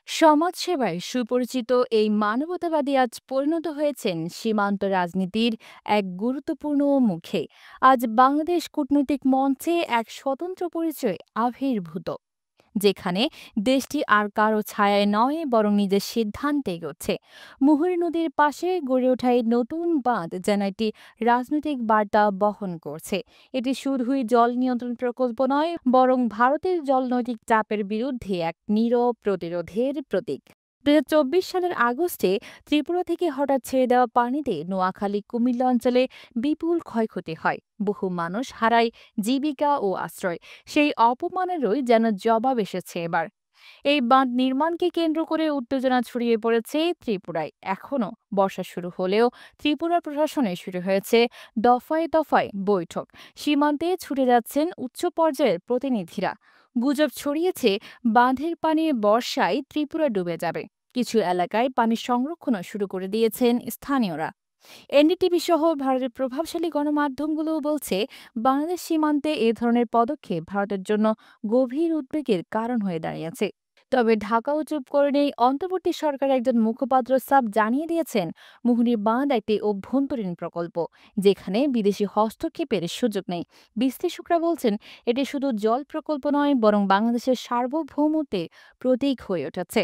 সমাজসেবায় সুপরিচিত এই মানবতাবাদী আজ পরিণত হয়েছেন সীমান্ত রাজনীতির এক গুরুত্বপূর্ণ মুখে। আজ বাংলাদেশ কূটনৈতিক মঞ্চে এক স্বতন্ত্র পরিচয় আবির্ভূত, যেখানে দেশটি আর কারো ছায়ায় নয় বরং নিজের সিদ্ধান্তে এগোচ্ছে। মুহুরী নদীর পাশে গড়ে ওঠা এই নতুন বাঁধ যেন একটি রাজনৈতিক বার্তা বহন করছে। এটি শুধুই জল নিয়ন্ত্রণ প্রকল্প নয়, বরং ভারতের জলনৈতিক চাপের বিরুদ্ধে এক নীরব প্রতিরোধের প্রতীক। ২০২৪ সালের আগস্টে ত্রিপুরা থেকে হঠাৎ ছেড়ে দেওয়া পানিতে নোয়াখালী কুমিল্লা অঞ্চলে বিপুল ক্ষয়ক্ষতি হয়। বহু মানুষ হারায় জীবিকা ও আশ্রয়। সেই অপমানেরই যেন জবাব এসেছে এবার। এই বাঁধ নির্মাণকে কেন্দ্র করে উত্তেজনা ছড়িয়ে পড়েছে ত্রিপুরায়। এখনো বর্ষা শুরু হলেও ত্রিপুরা প্রশাসনে শুরু হয়েছে দফায় দফায় বৈঠক। সীমান্তে ছুটে যাচ্ছেন উচ্চ পর্যায়ের প্রতিনিধিরা। গুজব ছড়িয়েছে বাঁধের পানি বর্ষায় ত্রিপুরা ডুবে যাবে। কিছু এলাকায় পানি সংরক্ষণও শুরু করে দিয়েছেন স্থানীয়রা। এনডিটিভি সহ ভারতের প্রভাবশালী গণমাধ্যমগুলোও বলছে, বাংলাদেশ সীমান্তে এ ধরনের পদক্ষেপ ভারতের জন্য গভীর উদ্বেগের কারণ হয়ে দাঁড়িয়েছে। তবে ঢাকাও চুপ করে নেই। অন্তর্বর্তী সরকারের একজন মুখপাত্র সাফ জানিয়ে দিয়েছেন, মুহুরী বাঁধ একটি অভ্যন্তরীণ প্রকল্প, যেখানে বিদেশি হস্তক্ষেপের সুযোগ নেই। বিশ্লেষকরা বলছেন, এটি শুধু জল প্রকল্প নয়, বরং বাংলাদেশের সার্বভৌমত্বের প্রতীক হয়ে উঠেছে।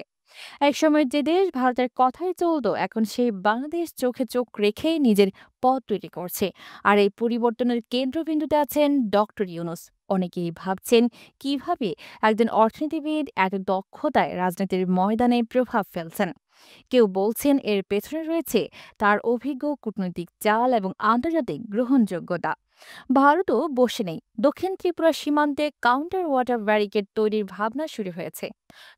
একসময় যে দেশ ভারতের কথাই চলতো, এখন সেই বাংলাদেশ চোখে চোখ রেখেই নিজের পথ তৈরি করছে। আর এই পরিবর্তনের কেন্দ্রবিন্দুতে আছেন ডক্টর ইউনূস। অনেকেই ভাবছেন, কিভাবে একজন অর্থনীতিবিদ এত দক্ষতায় রাজনীতির ময়দানে প্রভাব ফেলছেন। কেউ বলছেন, এর পেছনে রয়েছে তার অভিজ্ঞ কূটনৈতিক চাল এবং আন্তর্জাতিক গ্রহণযোগ্যতা। ভারতও বসে নেই। দক্ষিণ ত্রিপুরা সীমান্তে কাউন্টার ওয়াটার ব্যারিকেড তৈরির ভাবনা শুরু হয়েছে।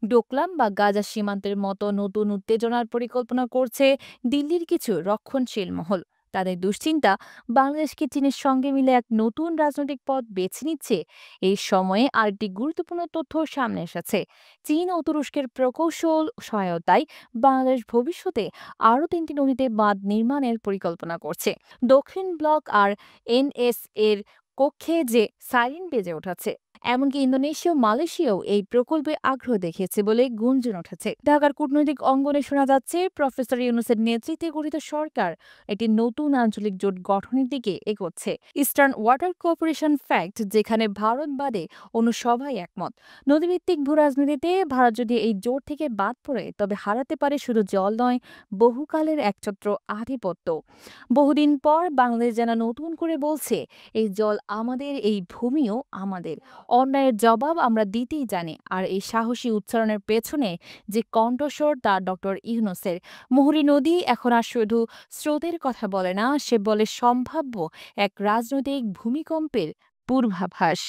ডোকলাম বা গাজা সীমান্তের মতো নতুন উত্তেজনার পরিকল্পনা করছে দিল্লির কিছু রক্ষণশীল মহল। তাদের দুশ্চিন্তা, বাংলাদেশকে চীনের সঙ্গে মিলে এক নতুন রাজনৈতিক পথ বেছে নিচ্ছে। এই সময়ে আরেকটি গুরুত্বপূর্ণ তথ্য সামনে এসেছে। চীন ও তুরস্কের প্রকৌশল সহায়তায় বাংলাদেশ ভবিষ্যতে আরও ৩টি নদীতে বাঁধ নির্মাণের পরিকল্পনা করছে। দক্ষিণ ব্লক আর এনএস এর কক্ষে যে সাইরেন বেজে উঠেছে। এমনকি ইন্দোনেশিয়া ও মালয়েশিয়াও এই প্রকল্পে আগ্রহ দেখিয়েছে বলে গুঞ্জন উঠেছে। ঢাকার কূটনৈতিক অঙ্গনে শোনা যাচ্ছে, প্রফেসর ইউনূসের নেতৃত্বে গঠিত সরকার একটি নতুন আঞ্চলিক জোট গঠনের দিকে এগোচ্ছে। ইস্টার্ন ওয়াটার কোঅপারেশন ফ্যাক্ট, যেখানে ভারত বাদে অন্য সবাই একমত। নদীভিত্তিক ভূরাজনীতিতে ভারত যদি এই জোট থেকে বাদ পড়ে, তবে হারাতে পারে শুধু জল নয়, বহুকালের একছত্র আধিপত্য। বহুদিন পর বাংলাদেশ যেন নতুন করে বলছে, এই জল আমাদের, এই ভূমিও আমাদের। অন্যায়ের জবাব আমরা দিতেই জানি। আর এই সাহসী উচ্চারণের পেছনে যে কণ্ঠস্বর, তা ডক্টর ইউনূসের। মুহুরী নদী এখন আর শুধু স্রোতের কথা বলে না, সে বলে সম্ভাব্য এক রাজনৈতিক ভূমিকম্পের পূর্বাভাস।